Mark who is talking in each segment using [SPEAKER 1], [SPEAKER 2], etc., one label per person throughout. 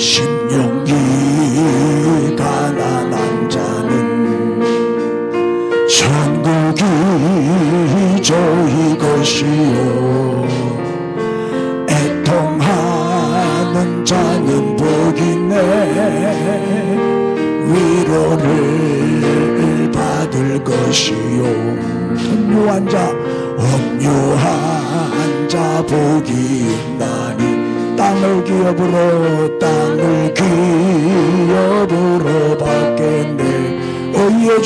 [SPEAKER 1] 심령이 가난한 자는 천국이 저희 것이요 애통하는 자는 복이네 위로를 받을 것이요 온유한 자 복이 있나니 땅을 기업으로 받겠네 의에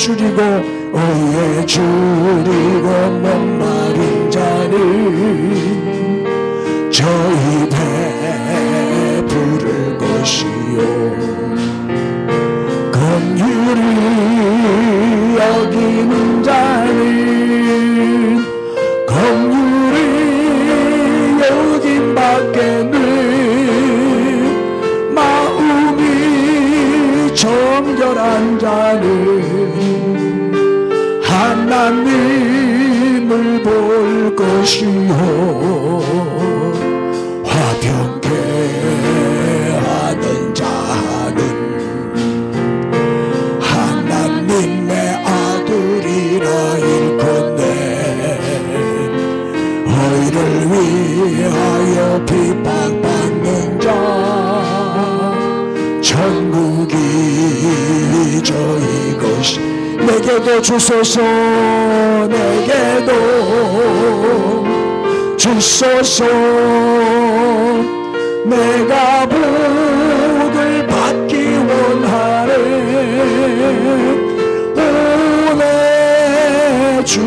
[SPEAKER 1] 줄이고 목마른 자는 저희 배부를 것이요 긍휼히 여기는 자는 긍휼히 여김 받겠네 마음이 정결한 자는 하나님을 볼 것이요 화평케 하는 자는 하나님의 아들이라 일컫네 의를 위하여 핍박받는 자 천국이 저희 것이 내게도 주소서 내게도 주소서 내가 복을 받기 원하네 오네 주여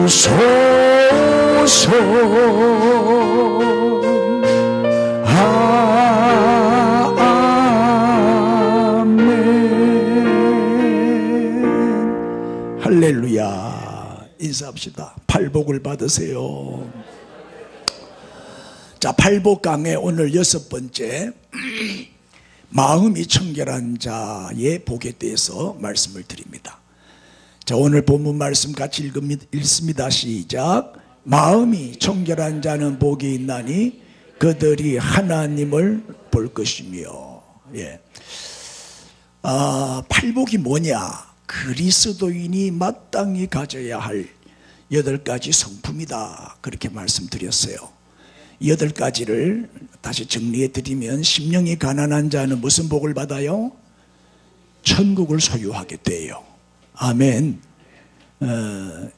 [SPEAKER 1] 주소서 아멘 할렐루야 인사합시다. 팔복을 받으세요. 자, 팔복 강의 오늘 6번째 마음이 청결한 자의 복에 대해서 말씀을 드립니다. 자, 오늘 본문 말씀 같이 읽습니다. 시작. 마음이 청결한 자는 복이 있나니 그들이 하나님을 볼 것이며. 예. 팔복이 뭐냐? 그리스도인이 마땅히 가져야 할 8가지 성품이다. 그렇게 말씀드렸어요. 8가지를 다시 정리해 드리면 심령이 가난한 자는 무슨 복을 받아요? 천국을 소유하게 돼요. 아멘.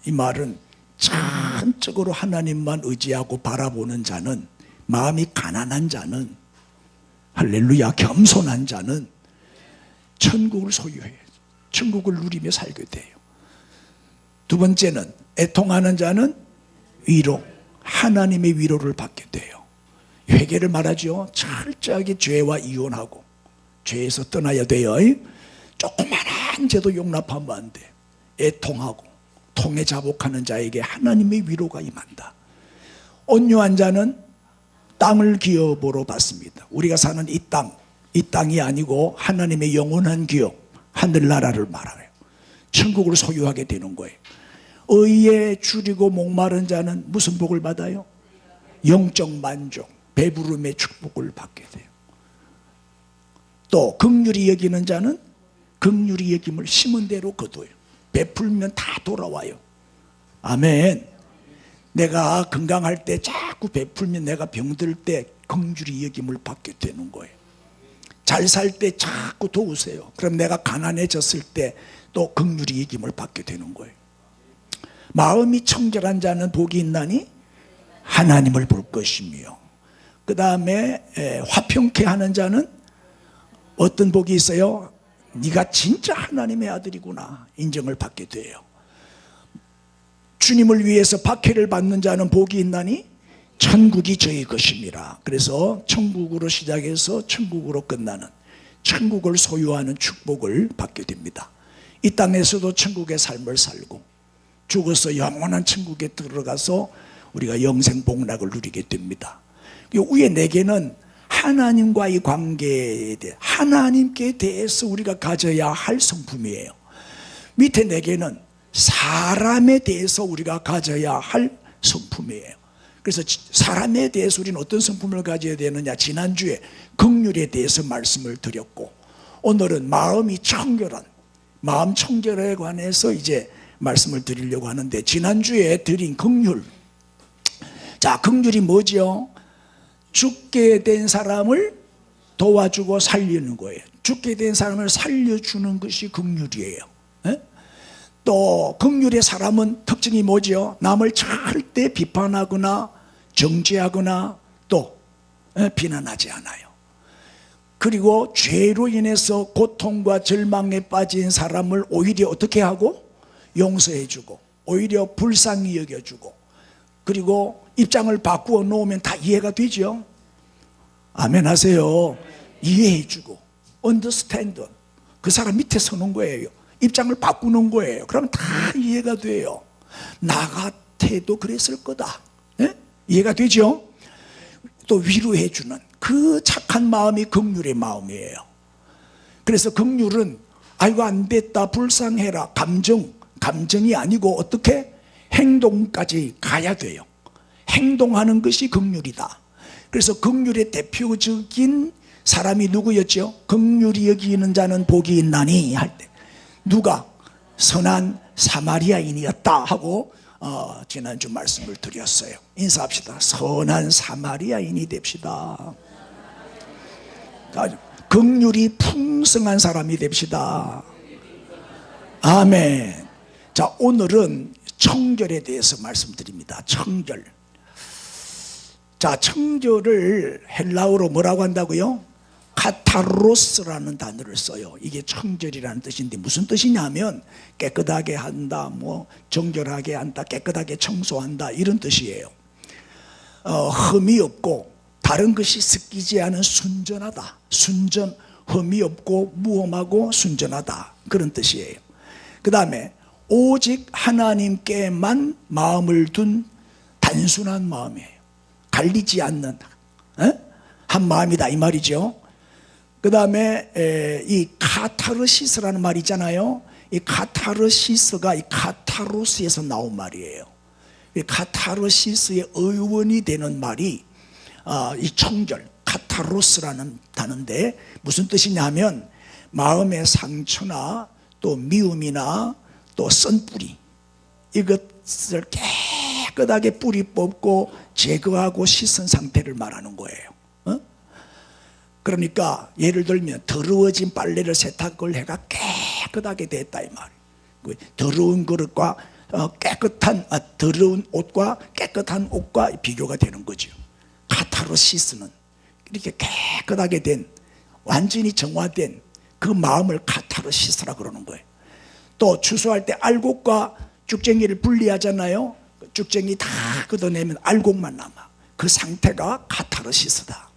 [SPEAKER 1] 이 말은 전적으로 하나님만 의지하고 바라보는 자는 마음이 가난한 자는 할렐루야 겸손한 자는 천국을 소유해요. 천국을 누리며 살게 돼요. 두 번째는 애통하는 자는 위로 하나님의 위로를 받게 돼요. 회개를 말하죠. 철저하게 죄와 이혼하고 죄에서 떠나야 돼요. 조그만한 죄도 용납하면 안 돼. 애통하고 통에 자복하는 자에게 하나님의 위로가 임한다. 온유한 자는 땅을 기업으로 받습니다. 우리가 사는 이 땅이 아니고 하나님의 영원한 기업 하늘나라를 말하요. 천국을 소유하게 되는 거예요. 의에 줄이고 목마른 자는 무슨 복을 받아요? 영적 만족, 배부름의 축복을 받게 돼요. 또 긍휼히 여기는 자는 긍휼히 여김을 심은 대로 거둬요. 베풀면 다 돌아와요. 아멘. 내가 건강할 때 자꾸 베풀면 내가 병들 때 긍휼히 여김을 받게 되는 거예요. 잘 살 때 자꾸 도우세요. 그럼 내가 가난해졌을 때 또 긍휼히 여김을 받게 되는 거예요. 마음이 청결한 자는 복이 있나니 하나님을 볼 것이며, 그 다음에 화평케 하는 자는 어떤 복이 있어요? 네가 진짜 하나님의 아들이구나 인정을 받게 돼요. 주님을 위해서 박해를 받는 자는 복이 있나니 천국이 저희 것입니다. 그래서 천국으로 시작해서 천국으로 끝나는 천국을 소유하는 축복을 받게 됩니다. 이 땅에서도 천국의 삶을 살고 죽어서 영원한 천국에 들어가서 우리가 영생 복락을 누리게 됩니다. 위에 4개는 하나님과의 관계에 대해 하나님께 대해서 우리가 가져야 할 성품이에요. 밑에 4개는 사람에 대해서 우리가 가져야 할 성품이에요. 그래서 사람에 대해서 우리는 어떤 성품을 가져야 되느냐, 지난주에 긍휼에 대해서 말씀을 드렸고, 오늘은 마음이 청결한, 마음 청결에 관해서 이제 말씀을 드리려고 하는데, 지난주에 드린 긍휼, 자, 긍휼이 뭐죠? 죽게 된 사람을 도와주고 살리는 거예요. 죽게 된 사람을 살려주는 것이 긍휼이에요. 에? 또 긍휼의 사람은 특징이 뭐죠? 남을 절대 비판하거나 정죄하거나 또 비난하지 않아요. 그리고 죄로 인해서 고통과 절망에 빠진 사람을 오히려 어떻게 하고? 용서해주고, 오히려 불쌍히 여겨주고, 그리고 입장을 바꾸어 놓으면 다 이해가 되죠. 아멘 하세요. 이해해주고, understand, 그 사람 밑에 서는 거예요. 입장을 바꾸는 거예요. 그럼 다 이해가 돼요. 나 같아도 그랬을 거다. 네? 이해가 되죠? 또 위로해주는 그 착한 마음이 긍휼의 마음이에요. 그래서 긍휼은 아이고 안 됐다, 불쌍해라, 감정이 아니고 어떻게? 행동까지 가야 돼요. 행동하는 것이 긍휼이다. 그래서 긍휼의 대표적인 사람이 누구였죠? 긍휼히 여기는 자는 복이 있나니 할 때 누가? 선한 사마리아인이었다 하고 지난주 말씀을 드렸어요. 인사합시다. 선한 사마리아인이 됩시다. 긍휼이 풍성한 사람이 됩시다. 아멘. 자, 오늘은 청결에 대해서 말씀드립니다. 청결. 자, 청결을 헬라어로 뭐라고 한다고요? 카타로스라는 단어를 써요. 이게 청결이라는 뜻인데 무슨 뜻이냐면 깨끗하게 한다, 뭐 정결하게 한다, 깨끗하게 청소한다, 이런 뜻이에요. 흠이 없고 다른 것이 섞이지 않은 순전하다, 순전, 흠이 없고 무험하고 순전하다, 그런 뜻이에요. 그 다음에 오직 하나님께만 마음을 둔 단순한 마음이에요. 갈리지 않는 한 마음이다, 이 말이죠. 그 다음에 이 카타르시스라는 말 있잖아요. 이 카타르시스가 이 카타로스에서 나온 말이에요. 이 카타르시스의 의원이 되는 말이 이 청결, 카타로스라는 단어인데 무슨 뜻이냐면 마음의 상처나 또 미움이나 또 쓴뿌리, 이것을 깨끗하게 뿌리 뽑고 제거하고 씻은 상태를 말하는 거예요. 그러니까 예를 들면 더러워진 빨래를 세탁을 해가 깨끗하게 됐다, 이 말이에요. 더러운 그릇과 더러운 옷과 깨끗한 옷과 비교가 되는 거죠. 카타르시스는 이렇게 깨끗하게 된, 완전히 정화된 그 마음을 카타르시스라 그러는 거예요. 또 추수할 때 알곡과 쭉쟁이를 분리하잖아요. 쭉쟁이 다 걷어내면 알곡만 남아. 그 상태가 카타르시스다.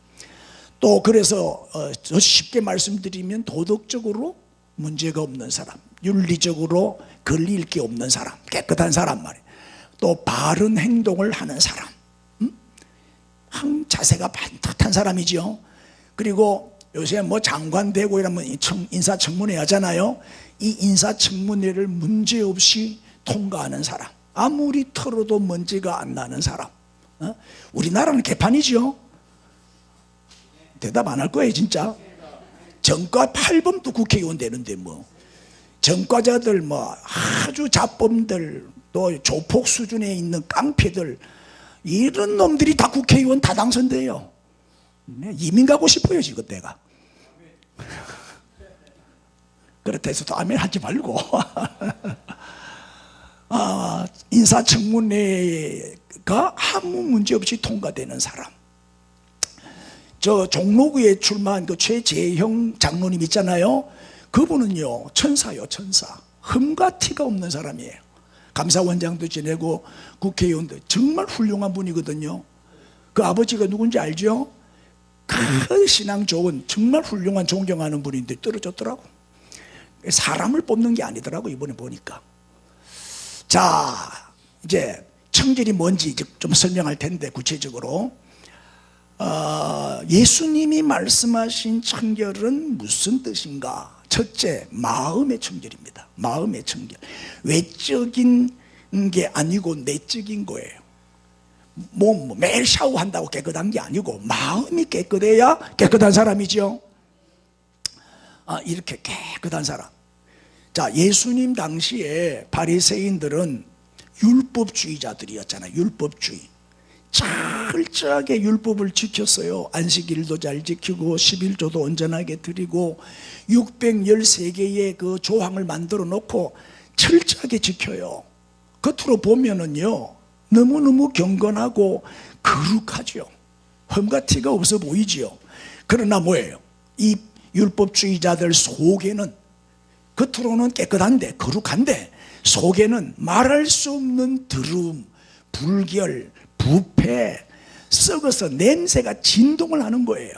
[SPEAKER 1] 또 그래서 쉽게 말씀드리면 도덕적으로 문제가 없는 사람, 윤리적으로 걸릴 게 없는 사람, 깨끗한 사람 말이에요. 또 바른 행동을 하는 사람, 자세가 반듯한 사람이죠. 그리고 요새 뭐 장관 되고 이러면 인사청문회 하잖아요. 이 인사청문회를 문제없이 통과하는 사람, 아무리 털어도 먼지가 안 나는 사람. 우리나라는 개판이죠. 대답 안 할 거예요 진짜. 전과 8범도 국회의원 되는데 뭐 전과자들, 뭐 아주 잡범들, 또 조폭 수준에 있는 깡패들, 이런 놈들이 다 국회의원 다 당선돼요. 이민 가고 싶어요 지금 내가. 그렇다 해서 또 아멘 하지 말고 인사청문회가 아무 문제 없이 통과되는 사람. 저 종로구에 출마한 그 최재형 장로님 있잖아요. 그분은요 천사요, 천사. 흠과 티가 없는 사람이에요. 감사원장도 지내고 국회의원도 정말 훌륭한 분이거든요. 그 아버지가 누군지 알죠? 그 신앙 좋은, 정말 훌륭한, 존경하는 분인데 떨어졌더라고. 사람을 뽑는 게 아니더라고 이번에 보니까. 자, 이제 청결이 뭔지 좀 설명할 텐데 구체적으로 예수님이 말씀하신 청결은 무슨 뜻인가? 첫째, 마음의 청결입니다. 마음의 청결. 외적인 게 아니고 내적인 거예요. 뭐 매일 샤워한다고 깨끗한 게 아니고 마음이 깨끗해야 깨끗한 사람이죠. 이렇게 깨끗한 사람. 자, 예수님 당시에 바리새인들은 율법주의자들이었잖아요. 율법주의. 철저하게 율법을 지켰어요. 안식일도 잘 지키고 11조도 온전하게 드리고 613개의 그 조항을 만들어 놓고 철저하게 지켜요. 겉으로 보면은요 너무너무 경건하고 거룩하죠. 험과 티가 없어 보이지요. 그러나 뭐예요? 이 율법주의자들 속에는, 겉으로는 깨끗한데 거룩한데 속에는 말할 수 없는 더러움, 불결, 부패, 썩어서 냄새가 진동을 하는 거예요.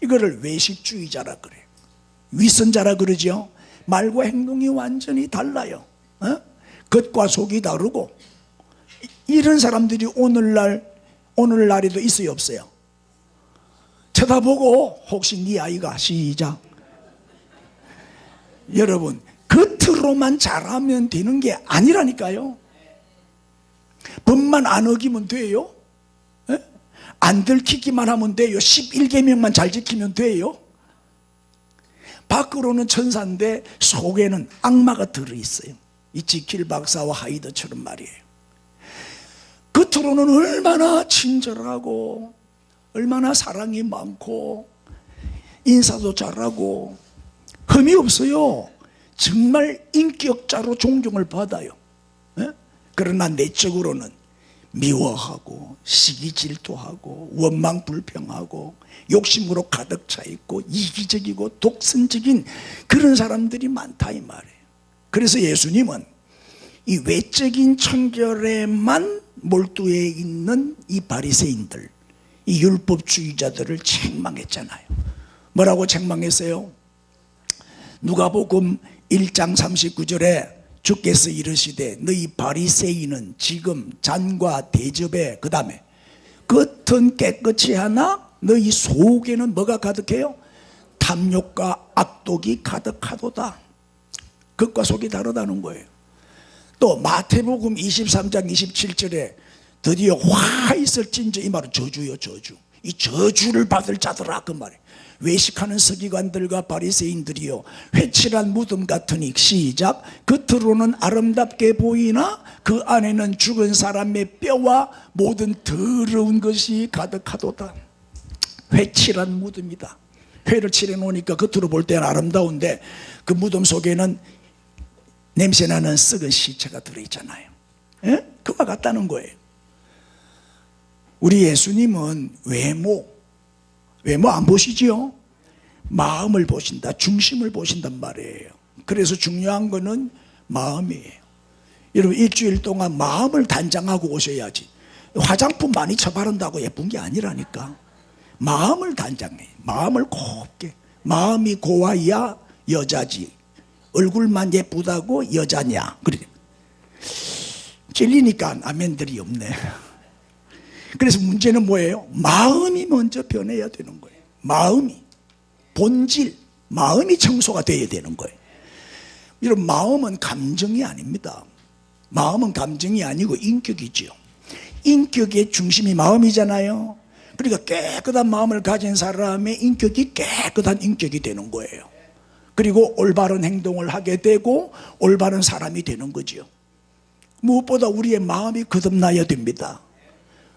[SPEAKER 1] 이거를 외식주의자라 그래요. 위선자라 그러죠. 말과 행동이 완전히 달라요. 겉과 속이 다르고. 이런 사람들이 오늘날에도 있어요, 없어요? 쳐다보고 혹시 네 아이가, 시작. 여러분, 겉으로만 잘하면 되는 게 아니라니까요. 법만 안 어기면 돼요. 안 들키기만 하면 돼요. 11계명만 잘 지키면 돼요. 밖으로는 천사인데 속에는 악마가 들어있어요. 이 지킬 박사와 하이드처럼 말이에요. 겉으로는 얼마나 친절하고 얼마나 사랑이 많고 인사도 잘하고 흠이 없어요. 정말 인격자로 존경을 받아요. 그러나 내적으로는 미워하고 시기질투하고 원망불평하고 욕심으로 가득 차 있고 이기적이고 독선적인 그런 사람들이 많다 이 말이에요. 그래서 예수님은 이 외적인 청결에만 몰두해 있는 이 바리새인들, 이 율법주의자들을 책망했잖아요. 뭐라고 책망했어요? 누가복음 1장 39절에 주께서 이르시되 너희 바리새인은 지금 잔과 대접에 그 다음에 겉은 깨끗이 하나 너희 속에는 뭐가 가득해요? 탐욕과 악독이 가득하도다. 겉과 속이 다르다는 거예요. 또 마태복음 23장 27절에 드디어 화 있을진저, 이 말은 저주요, 저주. 이 저주를 받을 자들아 그 말이에요. 외식하는 서기관들과 바리새인들이요 회칠한 무덤 같으니, 시작. 겉으로는 아름답게 보이나 그 안에는 죽은 사람의 뼈와 모든 더러운 것이 가득하도다. 회칠한 무덤이다. 회를 칠해 놓으니까 겉으로 볼 때는 아름다운데 그 무덤 속에는 냄새나는 썩은 시체가 들어있잖아요. 그와 같다는 거예요. 우리 예수님은 외모 안 보시지요? 마음을 보신다. 중심을 보신단 말이에요. 그래서 중요한 거는 마음이에요. 여러분, 일주일 동안 마음을 단장하고 오셔야지. 화장품 많이 쳐바른다고 예쁜 게 아니라니까. 마음을 단장해. 마음을 곱게. 마음이 고와야 여자지. 얼굴만 예쁘다고 여자냐. 그래. 찔리니까 아멘들이 없네. 그래서 문제는 뭐예요? 마음이 먼저 변해야 되는 거예요. 마음이, 본질, 마음이 청소가 돼야 되는 거예요. 여러분, 마음은 감정이 아닙니다. 마음은 감정이 아니고 인격이지요. 인격의 중심이 마음이잖아요. 그러니까 깨끗한 마음을 가진 사람의 인격이 깨끗한 인격이 되는 거예요. 그리고 올바른 행동을 하게 되고 올바른 사람이 되는 거죠. 무엇보다 우리의 마음이 거듭나야 됩니다.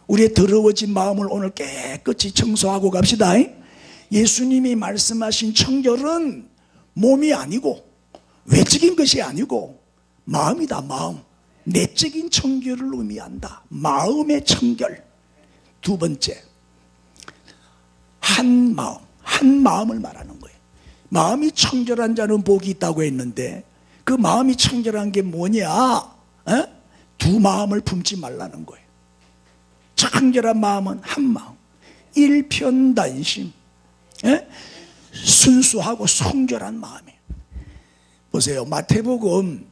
[SPEAKER 1] 우리의 더러워진 마음을 오늘 깨끗이 청소하고 갑시다. 예수님이 말씀하신 청결은 몸이 아니고 외적인 것이 아니고 마음이다. 마음. 내적인 청결을 의미한다. 마음의 청결. 두 번째, 한 마음을 말하는 거예요. 마음이 청결한 자는 복이 있다고 했는데 그 마음이 청결한 게 뭐냐? 두 마음을 품지 말라는 거예요. 청결한 마음은 한 마음, 일편단심, 순수하고 순결한 마음이에요. 보세요. 마태복음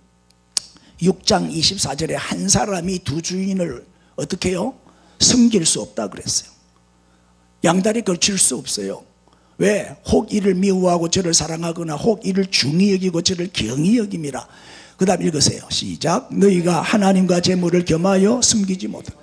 [SPEAKER 1] 6장 24절에 한 사람이 두 주인을 어떻게 해요? 섬길 수 없다 그랬어요. 양다리 걸칠 수 없어요. 왜? 혹 이를 미워하고 저를 사랑하거나 혹 이를 중히 여기고 저를 경히 여김이라. 그 다음 읽으세요. 시작. 너희가 하나님과 재물을 겸하여 섬기지 못하고.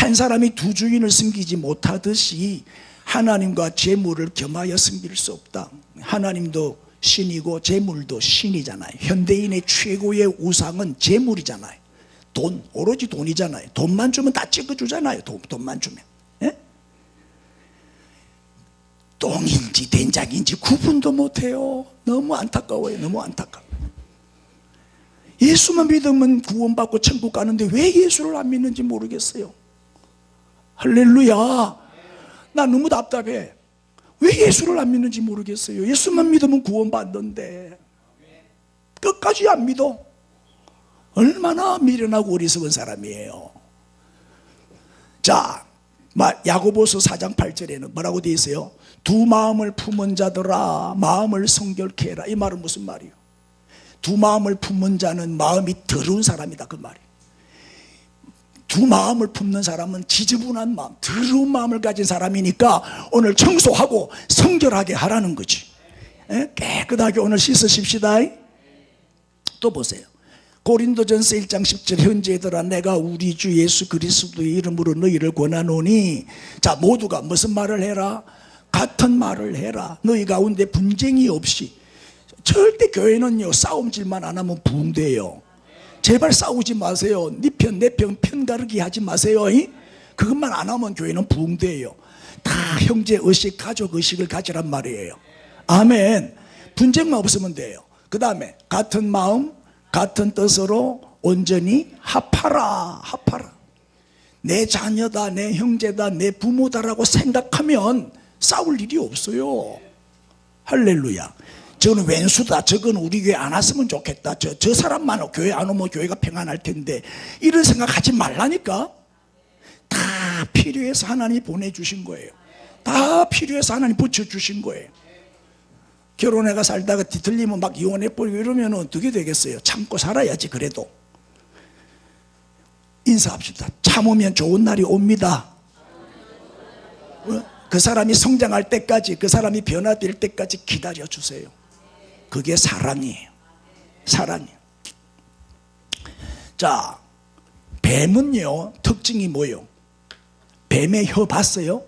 [SPEAKER 1] 한 사람이 두 주인을 섬기지 못하듯이 하나님과 재물을 겸하여 섬길 수 없다. 하나님도 신이고 재물도 신이잖아요. 현대인의 최고의 우상은 재물이잖아요. 돈, 오로지 돈이잖아요. 돈만 주면 다 찍어주잖아요. 돈만 주면. 예? 똥인지 된장인지 구분도 못해요. 너무 안타까워요. 너무 안타까워요. 예수만 믿으면 구원받고 천국 가는데 왜 예수를 안 믿는지 모르겠어요. 할렐루야. 나 너무 답답해. 왜 예수를 안 믿는지 모르겠어요. 예수만 믿으면 구원받는데 끝까지 안 믿어. 얼마나 미련하고 어리석은 사람이에요. 자, 야고보서 4장 8절에는 뭐라고 되어 있어요? 두 마음을 품은 자들아 마음을 성결케 해라. 이 말은 무슨 말이에요? 두 마음을 품은 자는 마음이 더러운 사람이다, 그 말이에요. 두 마음을 품는 사람은 지저분한 마음, 더러운 마음을 가진 사람이니까 오늘 청소하고 성결하게 하라는 거지. 깨끗하게 오늘 씻으십시다. 또 보세요. 고린도전서 1장 10절 형제들아 내가 우리 주 예수 그리스도의 이름으로 너희를 권하노니 자 모두가 무슨 말을 해라? 같은 말을 해라. 너희 가운데 분쟁이 없이. 절대 교회는요 싸움질만 안 하면 부흥돼요. 제발 싸우지 마세요. 네 편 내 편 편가르기 하지 마세요. 그것만 안 하면 교회는 부흥돼요. 다 형제 의식 가족 의식을 가지란 말이에요. 아멘. 분쟁만 없으면 돼요. 그 다음에 같은 마음 같은 뜻으로 온전히 합하라. 내 자녀다 내 형제다 내 부모다라고 생각하면 싸울 일이 없어요. 할렐루야. 저는 왼수다. 저건 우리 교회 안 왔으면 좋겠다. 저 사람만 교회 안 오면 교회가 평안할 텐데 이런 생각하지 말라니까. 다 필요해서 하나님이 보내주신 거예요. 다 필요해서 하나님이 붙여주신 거예요. 결혼해가 살다가 뒤틀리면 막 이혼해버리고 이러면 어떻게 되겠어요? 참고 살아야지. 그래도 인사합시다. 참으면 좋은 날이 옵니다. 그 사람이 성장할 때까지, 그 사람이 변화될 때까지 기다려주세요. 그게 사랑이에요. 사랑이에요. 자, 뱀은요 특징이 뭐예요? 뱀의 혀 봤어요?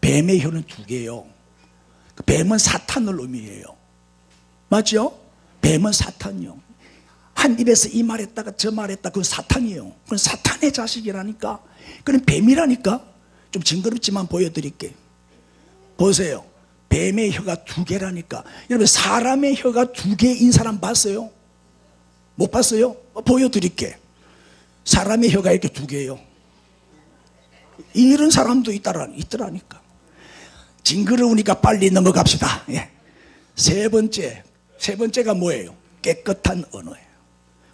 [SPEAKER 1] 뱀의 혀는 두 개예요. 뱀은 사탄을 의미해요. 맞죠? 뱀은 사탄이요. 한 입에서 이 말했다가 저 말했다. 그건 사탄이에요. 그건 사탄의 자식이라니까. 그건 뱀이라니까. 좀 징그럽지만 보여드릴게요. 보세요. 뱀의 혀가 두 개라니까. 여러분 사람의 혀가 두 개인 사람 봤어요? 못 봤어요? 보여드릴게. 사람의 혀가 이렇게 두 개예요. 이런 사람도 있더라니까. 징그러우니까 빨리 넘어갑시다. 예. 세 번째가 뭐예요? 깨끗한 언어예요.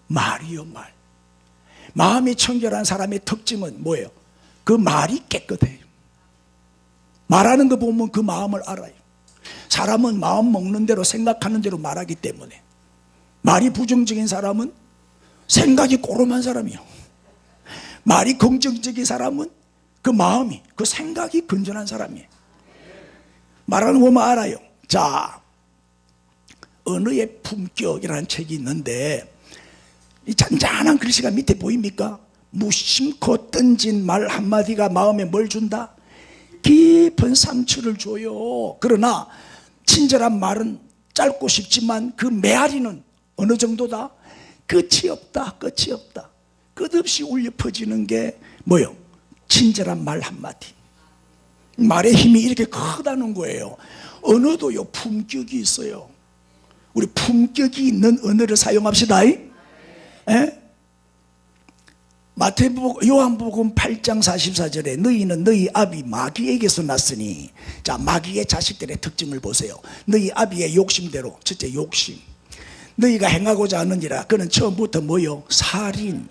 [SPEAKER 1] 말이요 말. 마음이 청결한 사람의 특징은 뭐예요? 그 말이 깨끗해요. 말하는 거 보면 그 마음을 알아요. 사람은 마음 먹는 대로 생각하는 대로 말하기 때문에. 말이 부정적인 사람은 생각이 꼬름한 사람이요. 말이 긍정적인 사람은 그 마음이, 그 생각이 건전한 사람이에요. 말하는 거 보면 알아요. 자, 언어의 품격이라는 책이 있는데 이 잔잔한 글씨가 밑에 보입니까? 무심코 던진 말 한마디가 마음에 뭘 준다? 깊은 상처를 줘요. 그러나 친절한 말은 짧고 쉽지만 그 메아리는 어느 정도다? 끝이 없다. 끝없이 울려 퍼지는 게 뭐요? 친절한 말 한마디. 말의 힘이 이렇게 크다는 거예요. 언어도요 품격이 있어요. 우리 품격이 있는 언어를 사용합시다. 에? 요한복음 8장 44절에 너희는 너희 아비 마귀에게서 났으니, 자 마귀의 자식들의 특징을 보세요. 너희 아비의 욕심대로, 첫째 욕심, 너희가 행하고자 하느니라. 그는 처음부터 뭐요? 살인은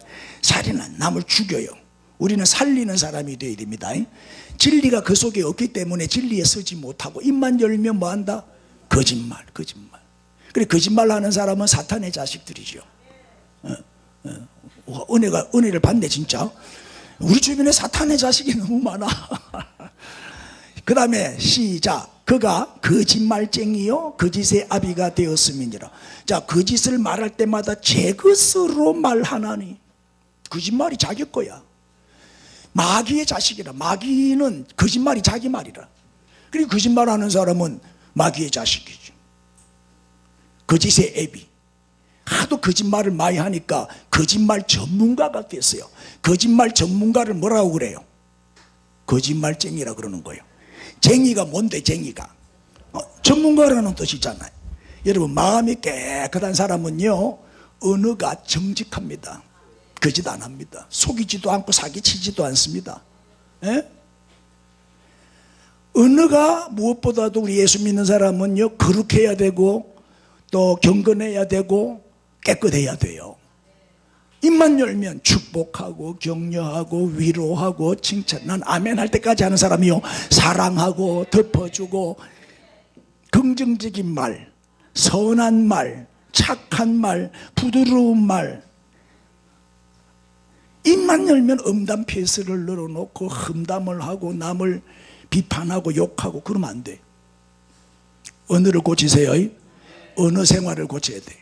[SPEAKER 1] 남을 죽여요. 우리는 살리는 사람이 되어야 됩니다. 진리가 그 속에 없기 때문에 진리에 서지 못하고 입만 열면 뭐한다? 거짓말. 그래 거짓말하는 사람은 사탄의 자식들이죠. 은혜를 받네 진짜. 우리 주변에 사탄의 자식이 너무 많아. 그 다음에 시작. 그가 거짓말쟁이요 거짓의 아비가 되었음이니라. 자, 거짓을 말할 때마다 제 것으로 말하나니. 거짓말이 자기 거야. 마귀의 자식이라. 마귀는 거짓말이 자기 말이라. 그리고 거짓말하는 사람은 마귀의 자식이죠. 거짓의 애비. 하도 거짓말을 많이 하니까 거짓말 전문가가 됐어요. 거짓말 전문가를 뭐라고 그래요? 거짓말쟁이라 그러는 거예요. 쟁이가 뭔데, 쟁이가? 전문가라는 뜻이잖아요. 여러분, 마음이 깨끗한 사람은요, 언어가 정직합니다. 거짓 안 합니다. 속이지도 않고 사기치지도 않습니다. 에? 언어가 무엇보다도 우리 예수 믿는 사람은요, 거룩해야 되고 또 경건해야 되고 깨끗해야 돼요. 입만 열면 축복하고 격려하고 위로하고 칭찬. 난 아멘 할 때까지 하는 사람이요, 사랑하고 덮어주고 긍정적인 말, 선한 말, 착한 말, 부드러운 말. 입만 열면 음담 패스를 늘어놓고 험담을 하고 남을 비판하고 욕하고 그러면 안 돼. 언어를 고치세요. 언어 생활을 고쳐야 돼.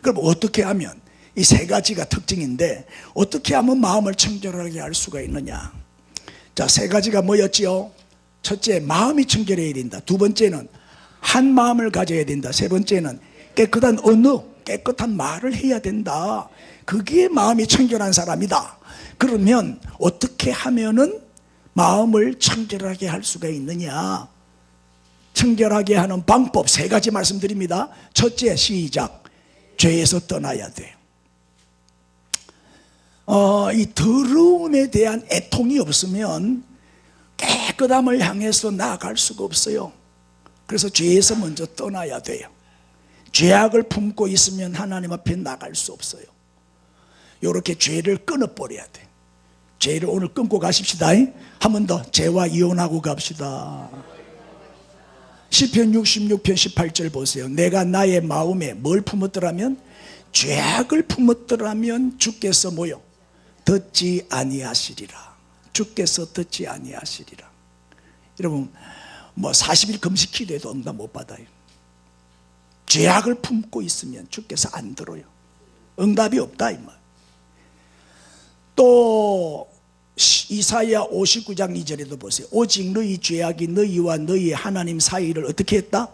[SPEAKER 1] 그럼 어떻게 하면, 이 세 가지가 특징인데 어떻게 하면 마음을 청결하게 할 수가 있느냐. 자, 세 가지가 뭐였지요? 첫째, 마음이 청결해야 된다. 두 번째는 한 마음을 가져야 된다. 세 번째는 깨끗한 언어, 깨끗한 말을 해야 된다. 그게 마음이 청결한 사람이다. 그러면 어떻게 하면은 마음을 청결하게 할 수가 있느냐. 청결하게 하는 방법 세 가지 말씀드립니다. 첫째, 시작. 죄에서 떠나야 돼요. 이 더러움에 대한 애통이 없으면 깨끗함을 향해서 나아갈 수가 없어요. 그래서 죄에서 먼저 떠나야 돼요. 죄악을 품고 있으면 하나님 앞에 나갈 수 없어요. 이렇게 죄를 끊어버려야 돼. 죄를 오늘 끊고 가십시다. 한 번 더 죄와 이혼하고 갑시다. 시편 66편 18절 보세요. 내가 나의 마음에 뭘 품었더라면, 죄악을 품었더라면 주께서 뭐요? 듣지 아니하시리라. 주께서 듣지 아니하시리라. 여러분, 뭐 40일 금식 기도해도 응답 못 받아요. 죄악을 품고 있으면 주께서 안 들어요. 응답이 없다 이 말. 또 이사야 59장 2절에도 보세요. 오직 너희 죄악이 너희와 너희 하나님 사이를 어떻게 했다?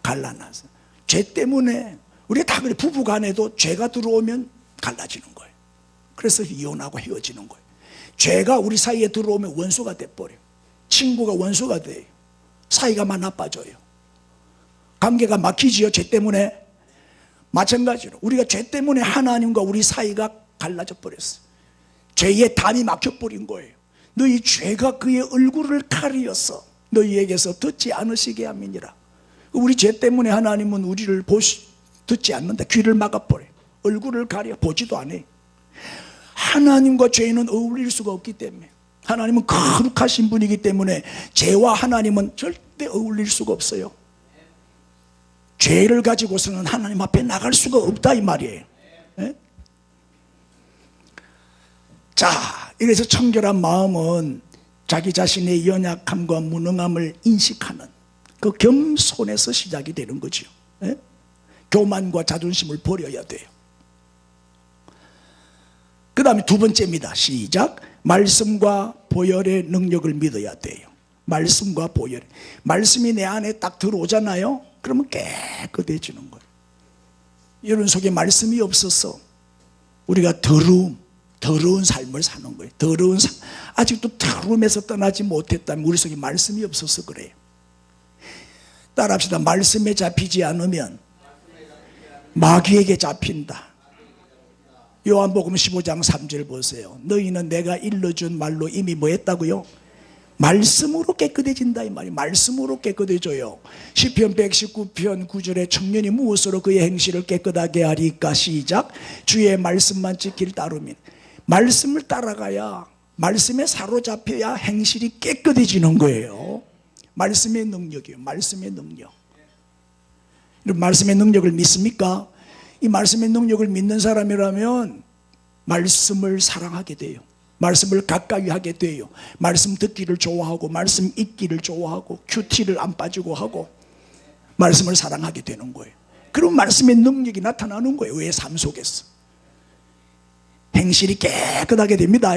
[SPEAKER 1] 갈라놨어. 죄 때문에 우리가 다 그래. 부부간에도 죄가 들어오면 갈라지는 거예요. 그래서 이혼하고 헤어지는 거예요. 죄가 우리 사이에 들어오면 원수가 돼버려요. 친구가 원수가 돼요. 사이가 나빠져요. 관계가 막히지요. 죄 때문에. 마찬가지로 우리가 죄 때문에 하나님과 우리 사이가 갈라져 버렸어요. 죄의 담이 막혀버린 거예요. 너희 죄가 그의 얼굴을 가리어서 너희에게서 듣지 않으시게 함이니라. 우리 죄 때문에 하나님은 우리를 듣지 않는다. 귀를 막아버려요. 얼굴을 가려 보지도 않아요. 하나님과 죄는 어울릴 수가 없기 때문에, 하나님은 거룩하신 분이기 때문에 죄와 하나님은 절대 어울릴 수가 없어요. 죄를 가지고서는 하나님 앞에 나갈 수가 없다 이 말이에요. 네? 자, 이래서 청결한 마음은 자기 자신의 연약함과 무능함을 인식하는 그 겸손에서 시작이 되는 거죠. 네? 교만과 자존심을 버려야 돼요. 그 다음에 두 번째입니다. 시작. 말씀과 보혈의 능력을 믿어야 돼요. 말씀과 보혈. 말씀이 내 안에 딱 들어오잖아요. 그러면 깨끗해지는 거예요. 여러분 속에 말씀이 없어서 우리가 더러운 삶을 사는 거예요. 아직도 더러움에서 떠나지 못했다면 우리 속에 말씀이 없어서 그래요. 따라합시다. 말씀에 잡히지 않으면 마귀에게 잡힌다. 요한복음 15장 3절 보세요. 너희는 내가 일러준 말로 이미 뭐 했다고요? 말씀으로 깨끗해진다 이 말이. 말씀으로 깨끗해져요. 시편 119편 9절에 청년이 무엇으로 그의 행실을 깨끗하게 하리까. 시작. 주의 말씀만 지킬 따르면. 말씀을 따라가야, 말씀에 사로잡혀야 행실이 깨끗해지는 거예요. 말씀의 능력이에요. 말씀의 능력. 말씀의 능력을 믿습니까? 이 말씀의 능력을 믿는 사람이라면 말씀을 사랑하게 돼요. 말씀을 가까이 하게 돼요. 말씀 듣기를 좋아하고 말씀 읽기를 좋아하고 큐티를 안 빠지고 하고 말씀을 사랑하게 되는 거예요. 그럼 말씀의 능력이 나타나는 거예요. 왜? 삶 속에서 행실이 깨끗하게 됩니다.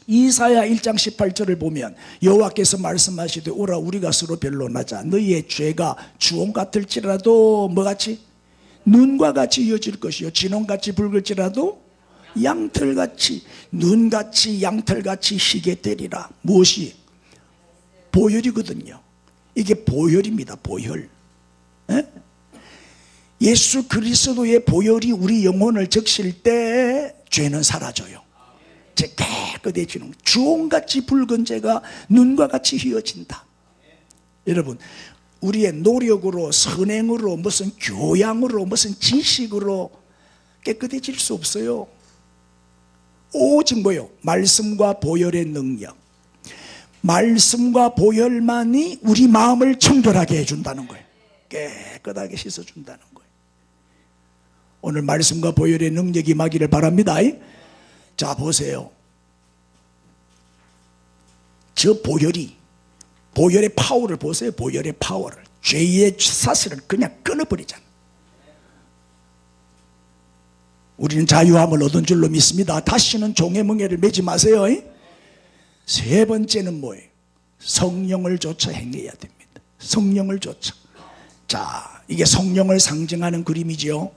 [SPEAKER 1] 이사야 1장 18절을 보면 여호와께서 말씀하시되 오라 우리가 서로 변론하자. 너희의 죄가 주홍 같을지라도 뭐같이? 눈과 같이 이어질 것이요 진홍같이 붉을지라도 양털같이, 눈같이 양털같이 희게 되리라. 무엇이? 보혈이거든요. 이게 보혈입니다. 보혈. 에? 예수 그리스도의 보혈이 우리 영혼을 적실 때 죄는 사라져요. 죄 깨끗해지는, 주홍같이 붉은 죄가 눈과 같이 휘어진다. 여러분, 우리의 노력으로, 선행으로, 무슨 교양으로, 무슨 지식으로 깨끗해질 수 없어요. 오직 뭐요? 말씀과 보혈의 능력. 말씀과 보혈만이 우리 마음을 청결하게 해준다는 거예요. 깨끗하게 씻어준다는 거예요. 오늘 말씀과 보혈의 능력이 임하기를 바랍니다. 자, 보세요. 저 보혈의 파워를 보세요. 보혈의 파워를. 죄의 사슬을 그냥 끊어버리잖아요. 우리는 자유함을 얻은 줄로 믿습니다. 다시는 종의 멍에를 매지 마세요. 세 번째는 뭐예요? 성령을 쫓아 행해야 됩니다. 성령을 쫓아. 자, 이게 성령을 상징하는 그림이죠.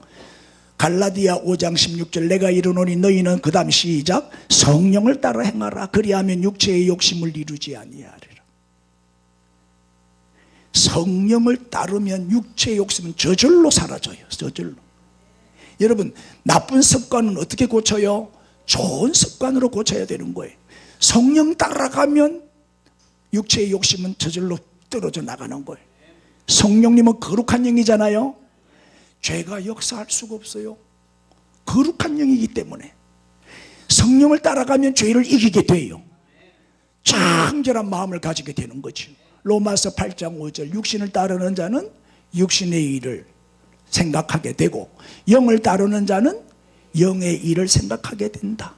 [SPEAKER 1] 갈라디아 5장 16절 내가 이르노니 너희는 그 다음 시작 성령을 따라 행하라. 그리하면 육체의 욕심을 이루지 아니하리라. 성령을 따르면 육체의 욕심은 저절로 사라져요. 저절로. 여러분, 나쁜 습관은 어떻게 고쳐요? 좋은 습관으로 고쳐야 되는 거예요. 성령 따라가면 육체의 욕심은 저절로 떨어져 나가는 거예요. 성령님은 거룩한 영이잖아요. 죄가 역사할 수가 없어요. 거룩한 영이기 때문에 성령을 따라가면 죄를 이기게 돼요. 청결한 마음을 가지게 되는 거죠. 로마서 8장 5절 육신을 따르는 자는 육신의 일을 생각하게 되고 영을 따르는 자는 영의 일을 생각하게 된다.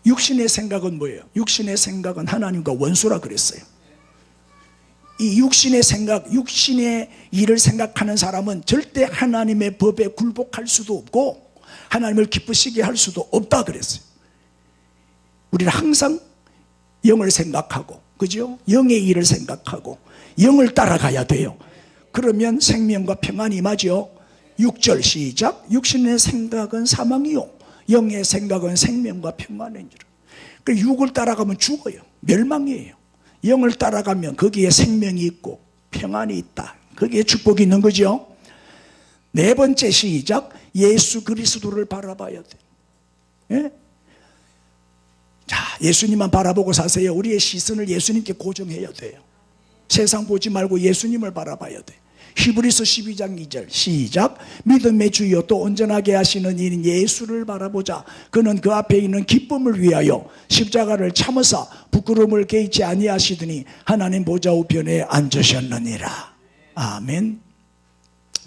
[SPEAKER 1] 육신의 생각은 뭐예요? 육신의 생각은 하나님과 원수라 그랬어요. 이 육신의 생각, 육신의 일을 생각하는 사람은 절대 하나님의 법에 굴복할 수도 없고 하나님을 기쁘시게 할 수도 없다 그랬어요. 우리는 항상 영을 생각하고, 그죠? 영의 일을 생각하고 영을 따라가야 돼요. 그러면 생명과 평안이 임하죠. 6절 시작 육신의 생각은 사망이요 영의 생각은 생명과 평안이니라. 그 육을 따라가면 죽어요. 멸망이에요. 영을 따라가면 거기에 생명이 있고 평안이 있다. 거기에 축복이 있는 거죠. 네 번째 시작 예수 그리스도를 바라봐야 돼. 예? 자, 예수님만 바라보고 사세요. 우리의 시선을 예수님께 고정해야 돼요. 세상 보지 말고 예수님을 바라봐야 돼. 히브리서 12장 2절 시작 믿음의 주여 또 온전하게 하시는 이인 예수를 바라보자. 그는 그 앞에 있는 기쁨을 위하여 십자가를 참으사 부끄러움을 개의치 아니하시더니 하나님 보좌 우편에 앉으셨느니라. 아멘.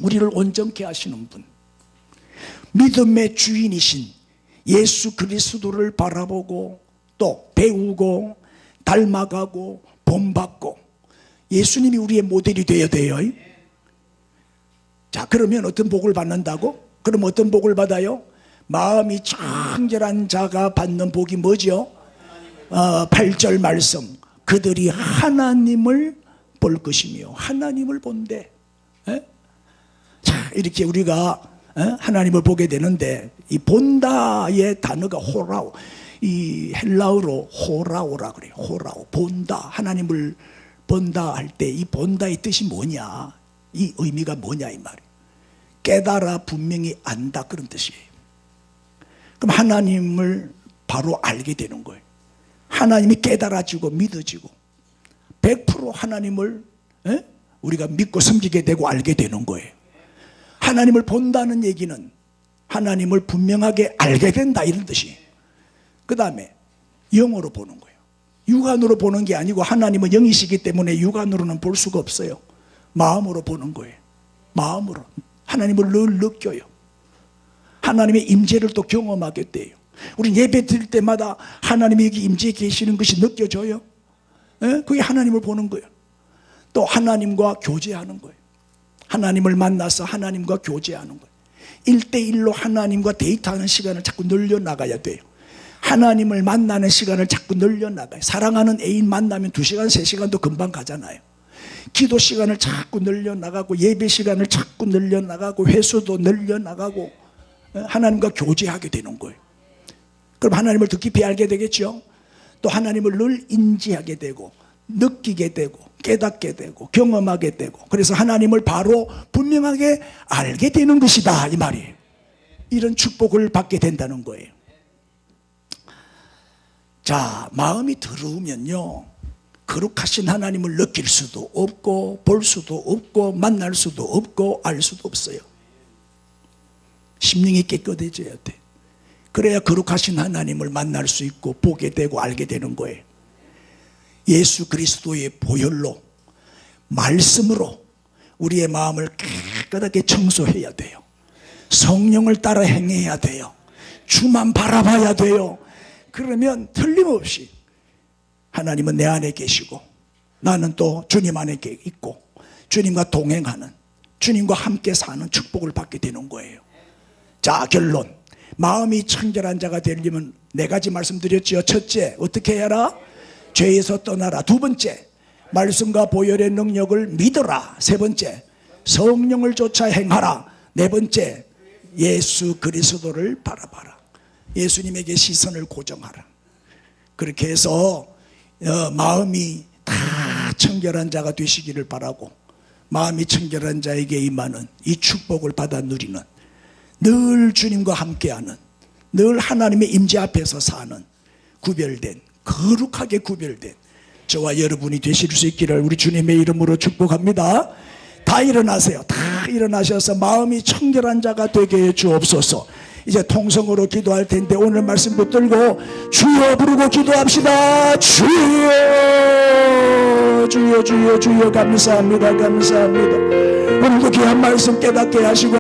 [SPEAKER 1] 우리를 온전케 하시는 분, 믿음의 주인이신 예수 그리스도를 바라보고 또 배우고 닮아가고 본받고 예수님이 우리의 모델이 되어야 돼요. 자, 그러면 어떤 복을 받는다고? 그럼 어떤 복을 받아요? 마음이 청결한 자가 받는 복이 뭐죠? 8절 말씀 그들이 하나님을 볼 것이며 하나님을 본대. 에? 자, 이렇게 우리가 하나님을 보게 되는데 이 본다의 단어가 호라오, 이 헬라어로 호라오라 그래요. 호라오, 본다. 하나님을 본다 할 때 이 본다의 뜻이 뭐냐, 이 의미가 뭐냐 이 말이에요. 깨달아 분명히 안다 그런 뜻이에요. 그럼 하나님을 바로 알게 되는 거예요. 하나님이 깨달아지고 믿어지고 100% 하나님을 우리가 믿고 섬기게 되고 알게 되는 거예요. 하나님을 본다는 얘기는 하나님을 분명하게 알게 된다 이런 뜻이에요. 그 다음에 영으로 보는 거예요. 육안으로 보는 게 아니고 하나님은 영이시기 때문에 육안으로는 볼 수가 없어요. 마음으로 보는 거예요. 마음으로 하나님을 늘 느껴요. 하나님의 임재를 또 경험하게 돼요. 우리 예배 드릴 때마다 하나님이 여기 임재해 계시는 것이 느껴져요. 그게 하나님을 보는 거예요. 또 하나님과 교제하는 거예요. 하나님을 만나서 하나님과 교제하는 거예요. 1대1로 하나님과 데이트하는 시간을 자꾸 늘려나가야 돼요. 하나님을 만나는 시간을 자꾸 늘려나가요. 사랑하는 애인 만나면 2시간, 3시간도 금방 가잖아요. 기도 시간을 자꾸 늘려나가고, 예배 시간을 자꾸 늘려나가고, 회수도 늘려나가고, 하나님과 교제하게 되는 거예요. 그럼 하나님을 더 깊이 알게 되겠죠. 또 하나님을 늘 인지하게 되고, 느끼게 되고, 깨닫게 되고, 경험하게 되고, 그래서 하나님을 바로 분명하게 알게 되는 것이다, 이 말이에요. 이런 축복을 받게 된다는 거예요. 자, 마음이 더러우면요, 거룩하신 하나님을 느낄 수도 없고, 볼 수도 없고, 만날 수도 없고, 알 수도 없어요. 심령이 깨끗해져야 돼. 그래야 거룩하신 하나님을 만날 수 있고, 보게 되고, 알게 되는 거예요. 예수 그리스도의 보혈로, 말씀으로 우리의 마음을 깨끗하게 청소해야 돼요. 성령을 따라 행해야 돼요. 주만 바라봐야 돼요. 그러면 틀림없이 하나님은 내 안에 계시고, 나는 또 주님 안에 있고, 주님과 동행하는, 주님과 함께 사는 축복을 받게 되는 거예요. 자, 결론. 마음이 청결한 자가 되려면 4가지 말씀드렸죠. 첫째, 어떻게 해라? 죄에서 떠나라. 2번째, 말씀과 보혈의 능력을 믿어라. 3번째, 성령을 쫓아 행하라. 4번째, 예수 그리스도를 바라봐라. 예수님에게 시선을 고정하라. 그렇게 해서 마음이 다 청결한 자가 되시기를 바라고, 마음이 청결한 자에게 임하는 이 축복을 받아 누리는, 늘 주님과 함께하는, 늘 하나님의 임재 앞에서 사는, 구별된, 거룩하게 구별된 저와 여러분이 되실 수 있기를 우리 주님의 이름으로 축복합니다. 다 일어나세요. 다 일어나셔서 마음이 청결한 자가 되게 해 주옵소서. 이제 통성으로 기도할 텐데 오늘 말씀 붙들고 주여 부르고 기도합시다. 주여, 주여, 주여, 주여. 감사합니다. 감사합니다. 오늘도 귀한 말씀 깨닫게 하시고